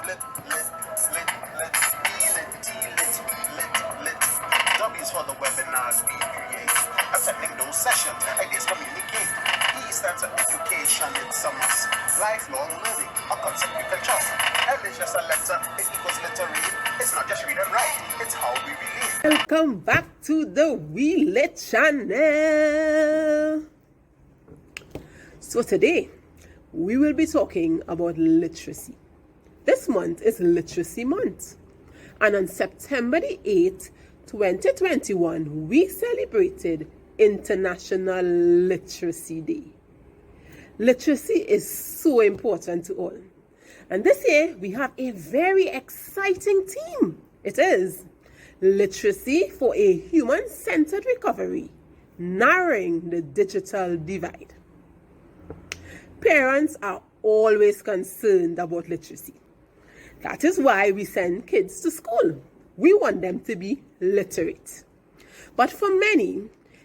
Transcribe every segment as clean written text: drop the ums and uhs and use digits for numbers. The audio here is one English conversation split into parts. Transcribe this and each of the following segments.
lit, lit, lit, lit, E-lit, T-lit, lit, lit. W's for the webinars we create. Attending those sessions, ideas communicate. E stands for education, it's a must. Lifelong learning, a concept we can trust. L is just a letter, it equals literary. It's not just read and write, it's how we relate. Welcome back to the L.I.T channel. So today, we will be talking about literacy. This month is Literacy Month. And on September the 8th, 2021, we celebrated International Literacy Day. Literacy is so important to all. And this year, we have a very exciting theme. It is Literacy for a Human-Centered Recovery, Narrowing the Digital Divide. Parents are always concerned about literacy. That is why we send kids to school. We want them to be literate. But for many,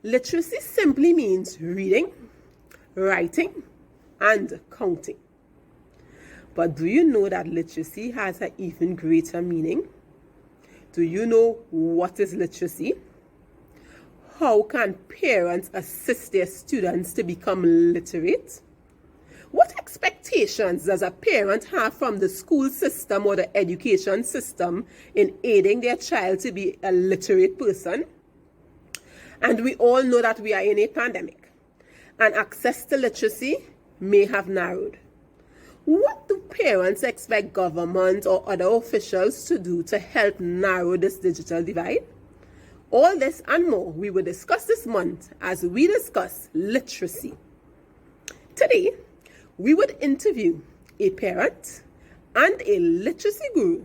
literacy simply means reading, writing, and counting. But do you know that literacy has an even greater meaning? Do you know what is literacy? How can parents assist their students to become literate? What expectations does a parent have from the school system or the education system in aiding their child to be a literate person? And we all know that we are in a pandemic, and access to literacy may have narrowed. What do parents expect government or other officials to do to help narrow this digital divide? All this and more we will discuss this month as we discuss literacy. Today, we would interview a parent and a literacy guru,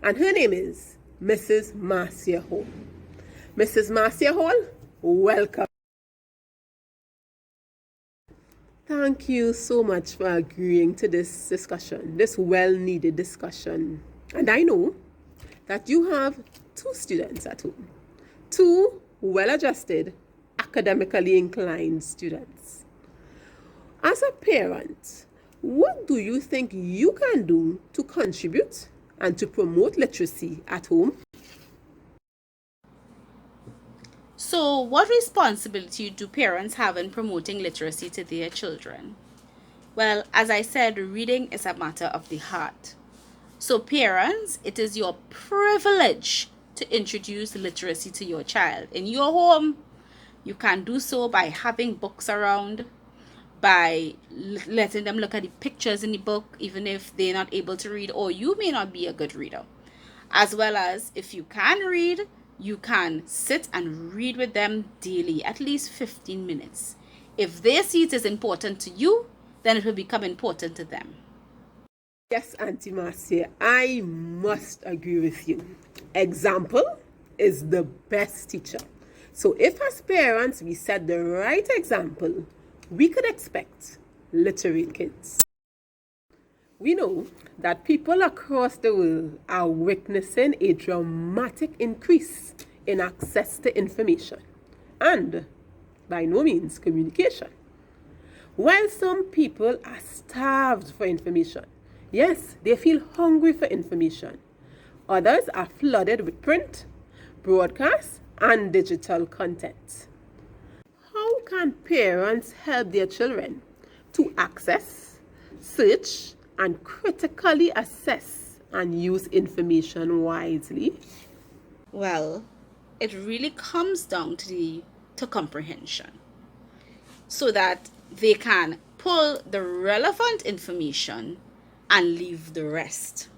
and her name is Mrs. Marcia Hall. Mrs. Marcia Hall, welcome. Thank you so much for agreeing to this discussion, this well-needed discussion. And I know that you have two students at home, two well-adjusted, academically inclined students. As a parent, what do you think you can do to contribute and to promote literacy at home? So, what responsibility do parents have in promoting literacy to their children? Well, as I said, reading is a matter of the heart. So, parents, it is your privilege to introduce literacy to your child. In your home, you can do so by having books around, by letting them look at the pictures in the book, even if they're not able to read, or you may not be a good reader. As well as, if you can read, you can sit and read with them daily, at least 15 minutes. If they see it is important to you, then it will become important to them. Yes, Auntie Marcia, I must agree with you. Example is the best teacher. So if as parents we set the right example, we could expect literate kids. We know that people across the world are witnessing a dramatic increase in access to information and, by no means, communication. While some people are starved for information, yes, they feel hungry for information, others are flooded with print, broadcast, and digital content. How can parents help their children to access, search, and critically assess and use information wisely? Well, it really comes down to comprehension, so that they can pull the relevant information and leave the rest.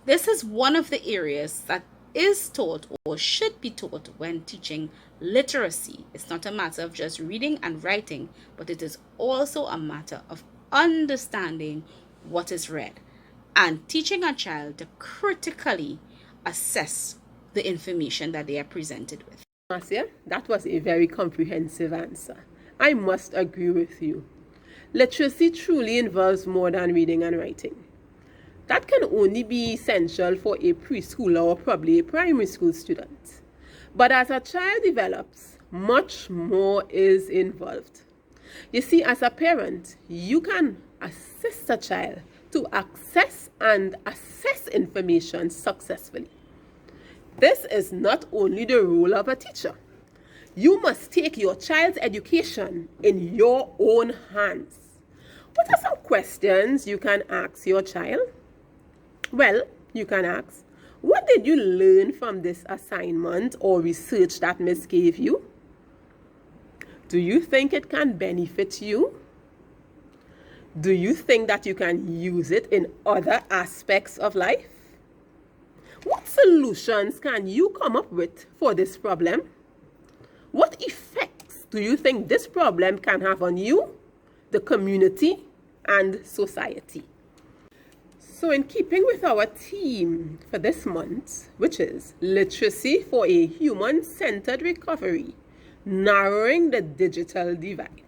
This is one of the areas that is taught or should be taught when teaching literacy. It's not a matter of just reading and writing, but it is also a matter of understanding what is read and teaching a child to critically assess the information that they are presented with. Marcia, that was a very comprehensive answer. I must agree with you. Literacy truly involves more than reading and writing. That can only be essential for a preschooler or probably a primary school student. But as a child develops, much more is involved. You see, as a parent, you can assist a child to access and assess information successfully. This is not only the role of a teacher. You must take your child's education in your own hands. What are some questions you can ask your child? Well, you can ask, what did you learn from this assignment or research that Miss gave you? Do you think it can benefit you? Do you think that you can use it in other aspects of life? What solutions can you come up with for this problem? What effects do you think this problem can have on you, the community, and society? So in keeping with our theme for this month, which is Literacy for a Human-Centered Recovery, narrowing the digital divide,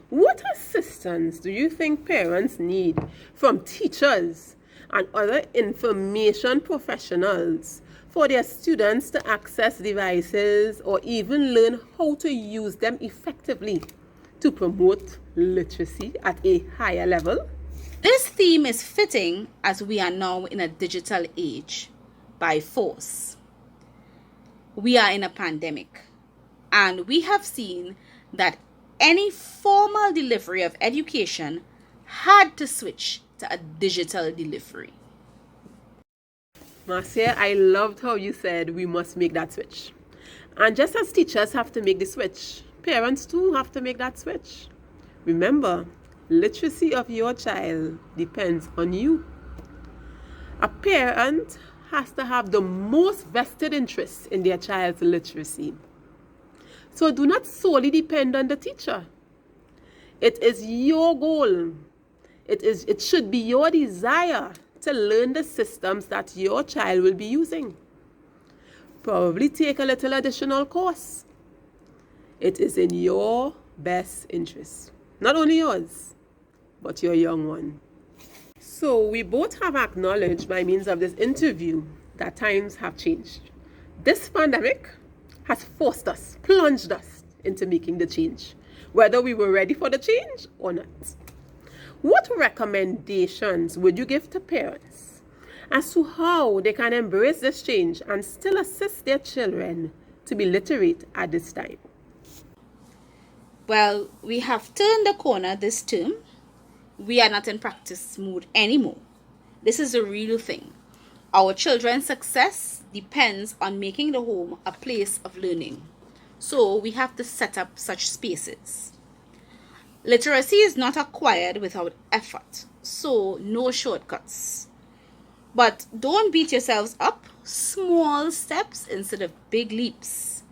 what assistance do you think parents need from teachers and other information professionals for their students to access devices or even learn how to use them effectively to promote literacy at a higher level? This theme is fitting as we are now in a digital age by force. We are in a pandemic, and we have seen that any formal delivery of education had to switch to a digital delivery. Marcia, I loved how you said we must make that switch. And just as teachers have to make the switch, parents too have to make that switch. Remember, literacy of your child depends on you. A parent has to have the most vested interest in their child's literacy. So do not solely depend on the teacher. It is your goal. It should be your desire to learn the systems that your child will be using. Probably take a little additional course. It is in your best interest. Not only yours, but your young one. So we both have acknowledged by means of this interview that times have changed. This pandemic has forced us, plunged us into making the change, whether we were ready for the change or not. What recommendations would you give to parents as to how they can embrace this change and still assist their children to be literate at this time? Well, we have turned the corner this term. We are not in practice mode anymore. This is a real thing. Our children's success depends on making the home a place of learning. So we have to set up such spaces. Literacy is not acquired without effort, so no shortcuts. But don't beat yourselves up. Small steps instead of big leaps.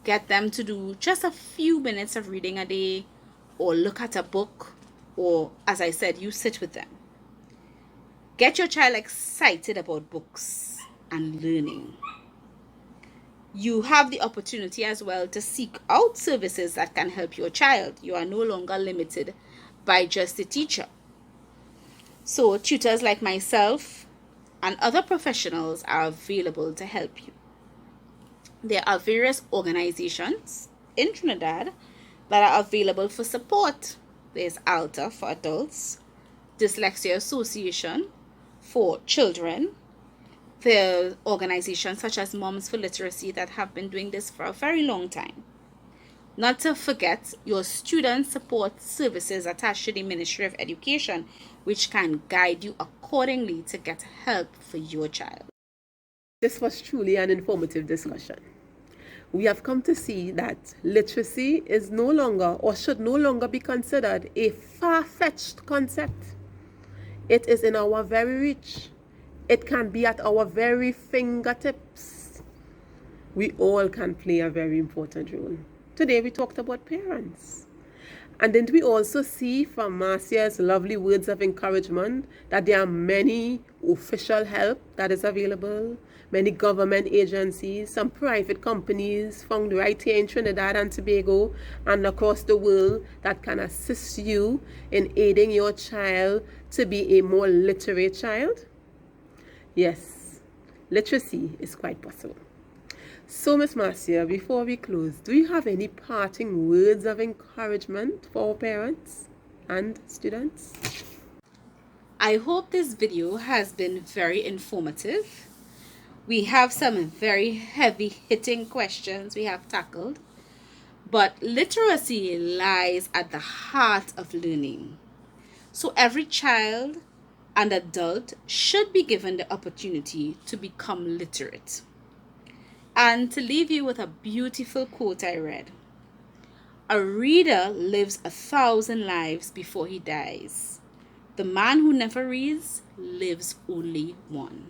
Get them to do just a few minutes of reading a day, or look at a book, or, as I said, you sit with them. Get your child excited about books and learning. You have the opportunity as well to seek out services that can help your child. You are no longer limited by just the teacher. So tutors like myself and other professionals are available to help you. There are various organizations in Trinidad that are available for support. There's L.I.T for adults, Dyslexia Association for children. There are organizations such as Moms for Literacy that have been doing this for a very long time. Not to forget your student support services attached to the Ministry of Education, which can guide you accordingly to get help for your child. This was truly an informative discussion. We have come to see that literacy is no longer or should no longer be considered a far-fetched concept. It is in our very reach. It can be at our very fingertips. We all can play a very important role. Today we talked about parents. And didn't we also see from Marcia's lovely words of encouragement that there are many official help that is available, many government agencies, some private companies found right here in Trinidad and Tobago and across the world that can assist you in aiding your child to be a more literate child? Yes, literacy is quite possible. So, Miss Marcia, before we close, do you have any parting words of encouragement for our parents and students? I hope this video has been very informative. We have some very heavy hitting questions we have tackled, but literacy lies at the heart of learning. So every child and adult should be given the opportunity to become literate. And to leave you with a beautiful quote I read: "A reader lives 1,000 lives before he dies. The man who never reads lives only one."